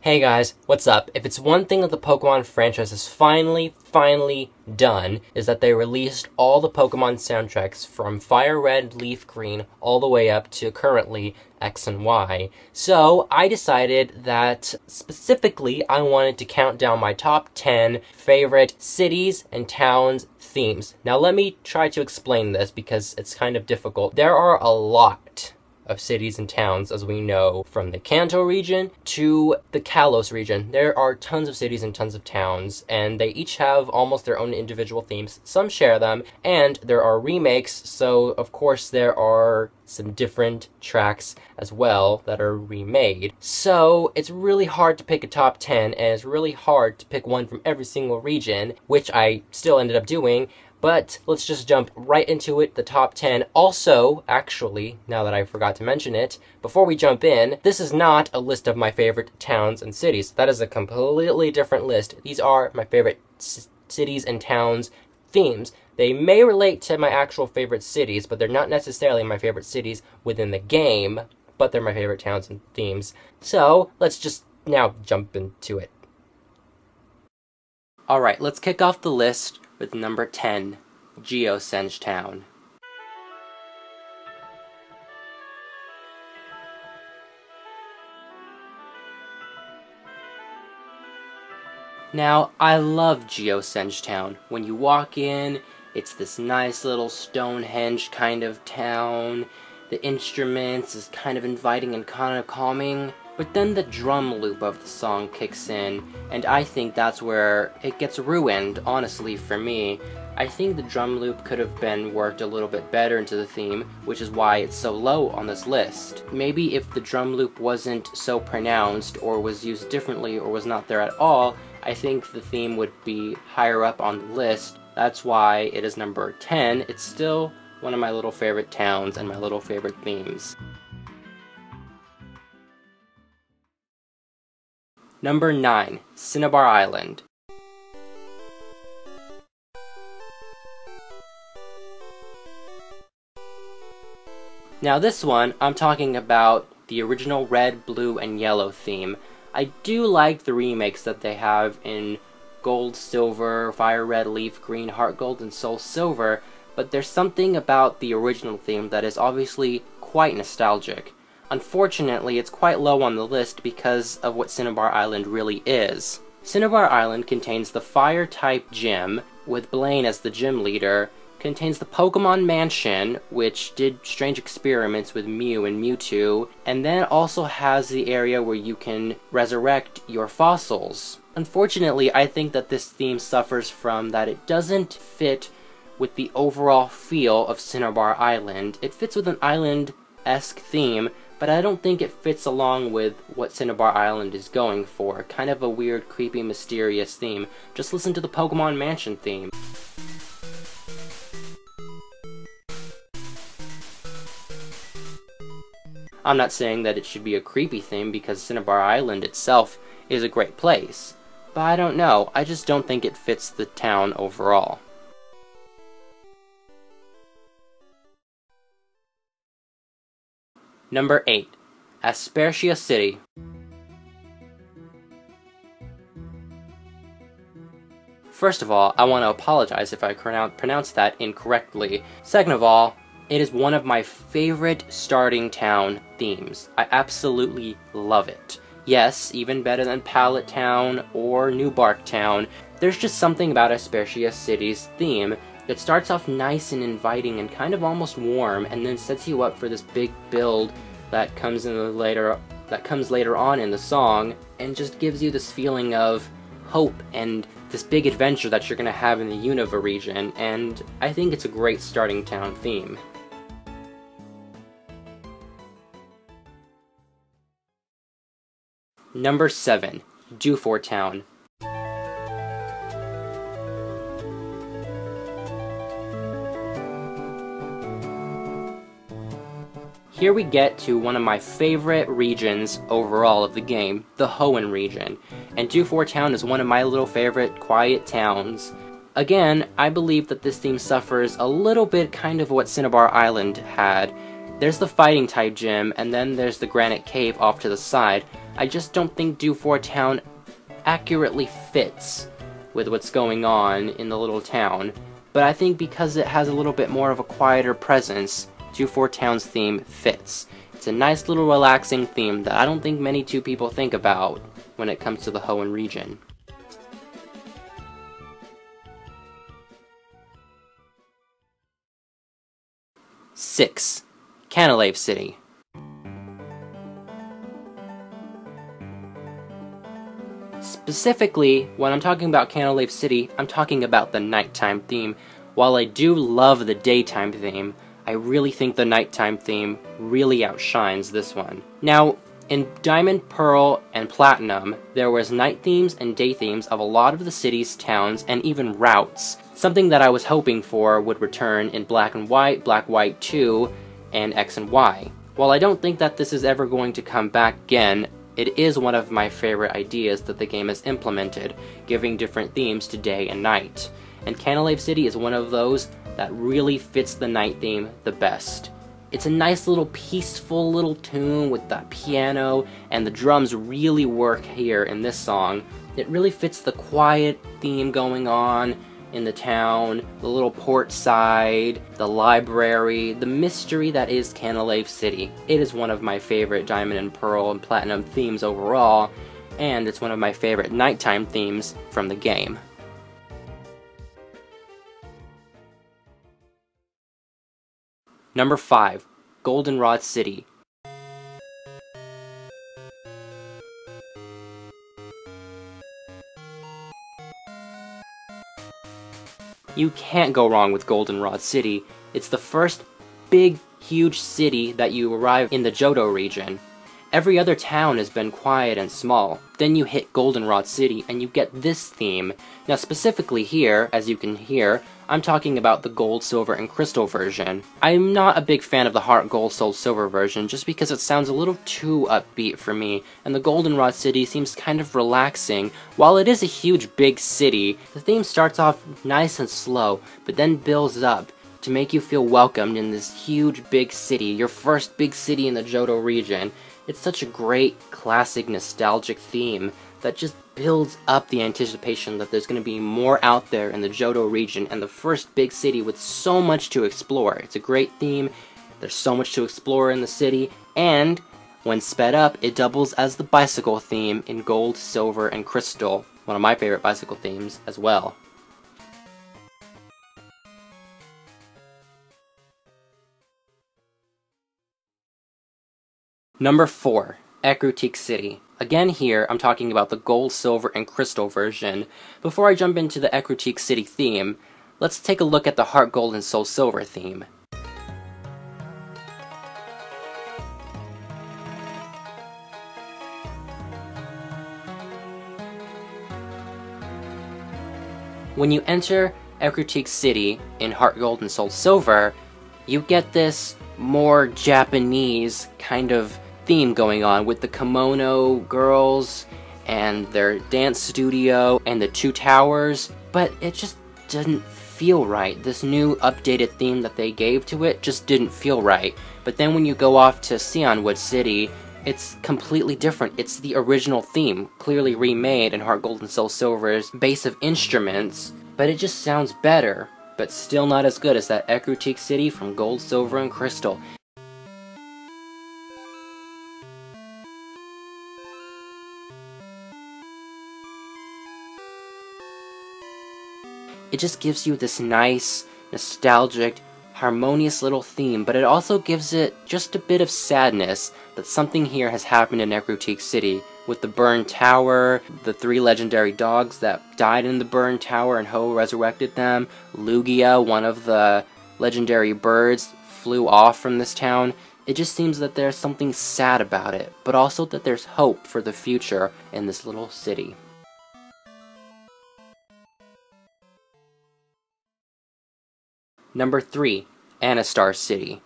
Hey guys, what's up? If it's one thing that the Pokemon franchise has finally done, is that they released all the Pokemon soundtracks from Fire Red, Leaf Green, all the way up to currently X and Y. So, I decided that, specifically, I wanted to count down my top 10 favorite cities and towns themes. Now let me try to explain this because it's kind of difficult. There are a lot of cities and towns, as we know, from the Kanto region to the Kalos region. There are tons of cities and tons of towns, and they each have almost their own individual themes. Some share them, and there are remakes, so of course there are some different tracks as well that are remade. So it's really hard to pick a top 10, and it's really hard to pick one from every single region, which I still ended up doing. But let's just jump right into it, the top 10. Also, actually, now that I forgot to mention it, before we jump in, this is not a list of my favorite towns and cities. That is a completely different list. These are my favorite cities and towns themes. They may relate to my actual favorite cities, but they're not necessarily my favorite cities within the game, but they're my favorite towns and themes. So, let's just now jump into it. Alright, let's kick off the list with number 10, Geosenge Town. Now, I love Geosenge Town. When you walk in, it's this nice little Stonehenge kind of town. The instruments is kind of inviting and kind of calming. But then the drum loop of the song kicks in, and I think that's where it gets ruined, honestly, for me. I think the drum loop could have been worked a little bit better into the theme, which is why it's so low on this list. Maybe if the drum loop wasn't so pronounced, or was used differently, or was not there at all, I think the theme would be higher up on the list. That's why it is number 10. It's still one of my little favorite towns and my little favorite themes. Number 9, Cinnabar Island. Now this one, I'm talking about the original red, blue, and yellow theme. I do like the remakes that they have in Gold, Silver, Fire Red, Leaf Green, Heart Gold, and Soul Silver, but there's something about the original theme that is obviously quite nostalgic. Unfortunately, it's quite low on the list because of what Cinnabar Island really is. Cinnabar Island contains the Fire-type gym, with Blaine as the gym leader, contains the Pokemon Mansion, which did strange experiments with Mew and Mewtwo, and then also has the area where you can resurrect your fossils. Unfortunately, I think that this theme suffers from that it doesn't fit with the overall feel of Cinnabar Island. It fits with an island-esque theme, but I don't think it fits along with what Cinnabar Island is going for. Kind of a weird, creepy, mysterious theme. Just listen to the Pokemon Mansion theme. I'm not saying that it should be a creepy theme because Cinnabar Island itself is a great place, but I don't know. I just don't think it fits the town overall. Number 8, Anistar City. First of all, I want to apologize if I pronounced that incorrectly. Second of all, it is one of my favorite starting town themes. I absolutely love it. Yes, even better than Pallet Town or New Bark Town. There's just something about Anistar City's theme. It starts off nice and inviting and kind of almost warm, and then sets you up for this big build that comes later on in the song, and just gives you this feeling of hope and this big adventure that you're gonna have in the Unova region, and I think it's a great starting town theme. Number 7, Dewford Town. Here we get to one of my favorite regions overall of the game, the Hoenn region, and Dewford Town is one of my little favorite quiet towns. Again, I believe that this theme suffers a little bit kind of what Cinnabar Island had. There's the fighting type gym, and then there's the granite cave off to the side, I just don't think Dewford Town accurately fits with what's going on in the little town. But I think because it has a little bit more of a quieter presence, Dewford Town's theme fits. It's a nice little relaxing theme that I don't think many people think about when it comes to the Hoenn region. Six, Canalave City. Specifically, when I'm talking about Canalave City, I'm talking about the nighttime theme. While I do love the daytime theme, I really think the nighttime theme really outshines this one. Now, in Diamond, Pearl, and Platinum, there was night themes and day themes of a lot of the cities, towns, and even routes. Something that I was hoping for would return in Black and White 2, and X and Y. While I don't think that this is ever going to come back again, it is one of my favorite ideas that the game has implemented, giving different themes to day and night. And Canalave City is one of those that really fits the night theme the best. It's a nice little peaceful little tune with the piano, and the drums really work here in this song. It really fits the quiet theme going on in the town, the little port side, the library, the mystery that is Canalave City. It is one of my favorite Diamond and Pearl and Platinum themes overall, and it's one of my favorite nighttime themes from the game. Number 5, Goldenrod City. You can't go wrong with Goldenrod City. It's the first big, huge city that you arrive in the Johto region. Every other town has been quiet and small. Then you hit Goldenrod City and you get this theme. Now specifically here, as you can hear, I'm talking about the Gold, Silver, and Crystal version. I'm not a big fan of the Heart Gold, Soul, Silver version just because it sounds a little too upbeat for me, and the Goldenrod City seems kind of relaxing. While it is a huge big city, the theme starts off nice and slow, but then builds up to make you feel welcomed in this huge big city, your first big city in the Johto region. It's such a great, classic, nostalgic theme that just builds up the anticipation that there's going to be more out there in the Johto region and the first big city with so much to explore. It's a great theme, there's so much to explore in the city, and when sped up, it doubles as the bicycle theme in Gold, Silver, and Crystal, one of my favorite bicycle themes as well. Number 4, Ecru City. Again here, I'm talking about the Gold, Silver, and Crystal version. Before I jump into the Ecru City theme, let's take a look at the Heart Gold and Soul Silver theme. When you enter Ecru City in Heart Gold and Soul Silver, you get this more Japanese kind of theme going on with the kimono girls and their dance studio and the 2 towers, but it just didn't feel right. This new updated theme that they gave to it just didn't feel right. But then when you go off to Sionwood City, it's completely different. It's the original theme, clearly remade in Heart Gold and Soul Silver's base of instruments, but it just sounds better, but still not as good as that Ecru City from Gold, Silver, and Crystal. It just gives you this nice, nostalgic, harmonious little theme, but it also gives it just a bit of sadness that something here has happened in Ecru City, with the burned tower, the 3 legendary dogs that died in the burned tower and Ho resurrected them, Lugia, one of the legendary birds, flew off from this town. It just seems that there's something sad about it, but also that there's hope for the future in this little city. Number 3, Anistar City.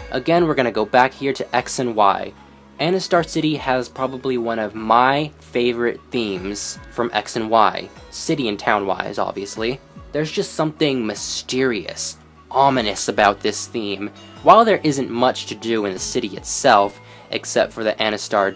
Again, we're gonna go back here to X and Y. Anistar City has probably one of my favorite themes from X and Y, city and town-wise, obviously. There's just something mysterious, ominous about this theme. While there isn't much to do in the city itself, except for the Anistar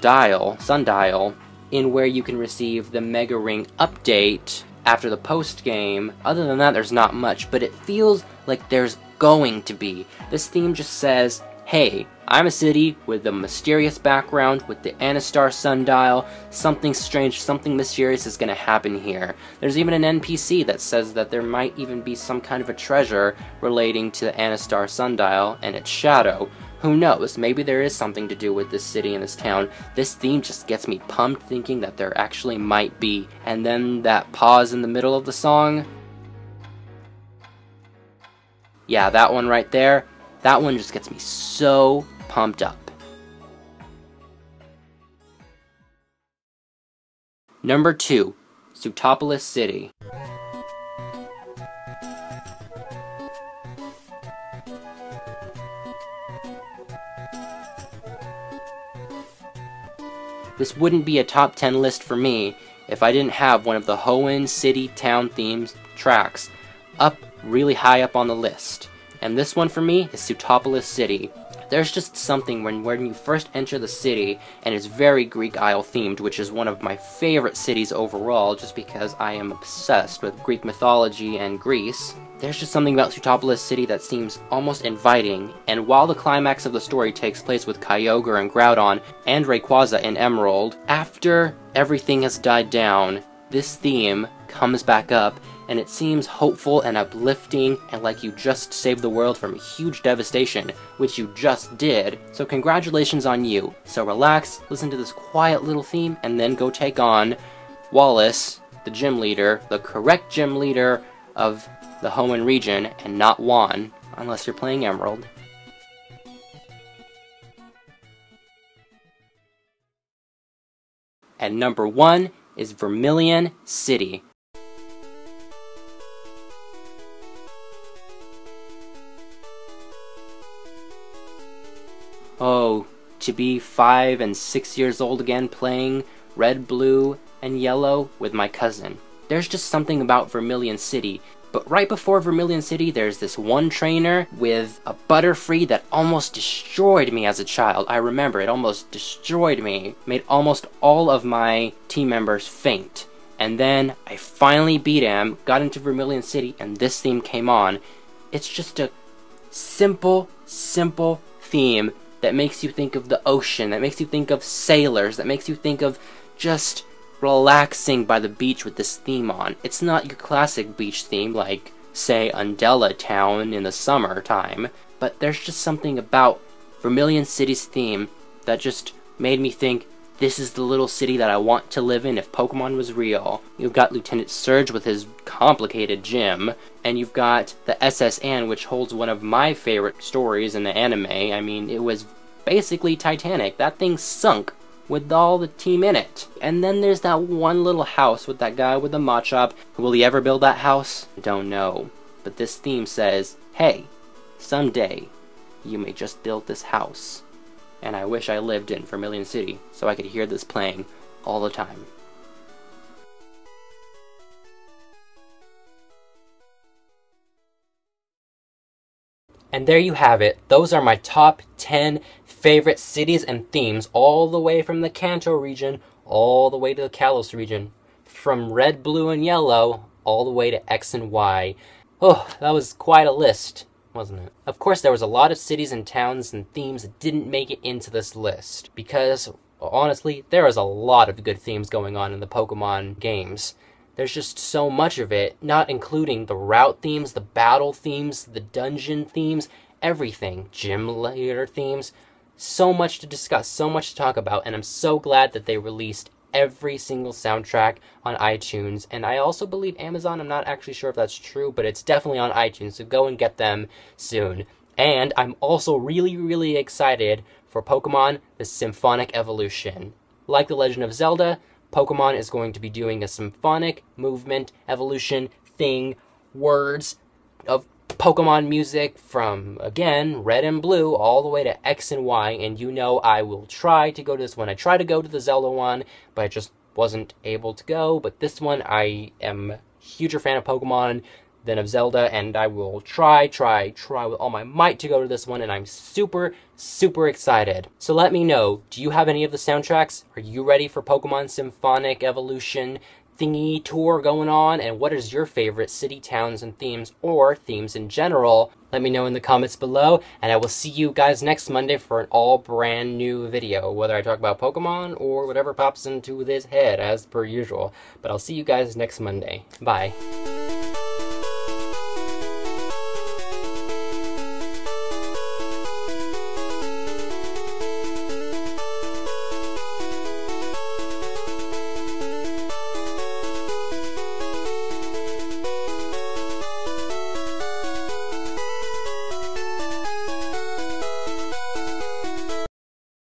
sundial, in where you can receive the Mega Ring update after the post-game, other than that there's not much, but it feels like there's going to be. This theme just says, hey, I'm a city with a mysterious background, with the Anistar sundial, something strange, something mysterious is going to happen here. There's even an NPC that says that there might even be some kind of a treasure relating to the Anistar sundial and its shadow. Who knows, maybe there is something to do with this city and this town. This theme just gets me pumped thinking that there actually might be. And then that pause in the middle of the song. Yeah, that one right there. That one just gets me so pumped up. Number 2, Sootopolis City. This wouldn't be a top 10 list for me if I didn't have one of the Hoenn City Town themes tracks up really high up on the list. And this one for me is Sootopolis City. There's just something when you first enter the city, and it's very Greek Isle themed, which is one of my favorite cities overall, just because I am obsessed with Greek mythology and Greece. There's just something about Sootopolis City that seems almost inviting, and while the climax of the story takes place with Kyogre and Groudon and Rayquaza in Emerald, after everything has died down, this theme comes back up, and it seems hopeful and uplifting and like you just saved the world from huge devastation, which you just did. So congratulations on you. So relax, listen to this quiet little theme, and then go take on Wallace, the gym leader, the correct gym leader of the Hoenn region, and not Juan, unless you're playing Emerald. And number 1 is Vermillion City. Oh, to be 5 and 6 years old again playing red, blue, and yellow with my cousin. There's just something about Vermillion City. But right before Vermillion City, there's this one trainer with a Butterfree that almost destroyed me as a child. I remember, it almost destroyed me. Made almost all of my team members faint. And then I finally beat him, got into Vermillion City, and this theme came on. It's just a simple theme that makes you think of the ocean, that makes you think of sailors, that makes you think of just relaxing by the beach with this theme on. It's not your classic beach theme like, say, Undella Town in the summertime, but there's just something about Vermillion City's theme that just made me think, this is the little city that I want to live in if Pokemon was real. You've got Lieutenant Surge with his complicated gym, and you've got the SS Anne, which holds one of my favorite stories in the anime. I mean, it was basically Titanic. That thing sunk with all the team in it. And then there's that one little house with that guy with the Machop. Will he ever build that house? Don't know. But this theme says, hey, someday you may just build this house. And I wish I lived in Vermillion City so I could hear this playing all the time. And there you have it. Those are my top 10 favorite cities and themes, all the way from the Kanto region, all the way to the Kalos region. From red, blue, and yellow, all the way to X and Y. Oh, that was quite a list, wasn't it? Of course, there was a lot of cities and towns and themes that didn't make it into this list, because, honestly, there is a lot of good themes going on in the Pokemon games. There's just so much of it, not including the route themes, the battle themes, the dungeon themes, everything. Gym leader themes. So much to discuss, so much to talk about, and I'm so glad that they released every single soundtrack on iTunes. And I also believe Amazon, I'm not actually sure if that's true, but it's definitely on iTunes, so go and get them soon. And I'm also really excited for Pokemon the Symphonic Evolution. Like The Legend of Zelda, Pokemon is going to be doing a symphonic movement evolution thing, words of Pokemon music from, again, Red and Blue all the way to X and Y, and you know I will try to go to this one. I tried to go to the Zelda one, but I just wasn't able to go, but this one I am a huger fan of Pokemon. than of Zelda, and I will try with all my might to go to this one, and I'm super excited. So let me know, do you have any of the soundtracks? Are you ready for Pokemon Symphonic Evolution thingy tour going on? And what is your favorite city, towns, and themes, or themes in general? Let me know in the comments below, and I will see you guys next Monday for an all brand new video, whether I talk about Pokemon or whatever pops into this head as per usual. But I'll see you guys next Monday. Bye.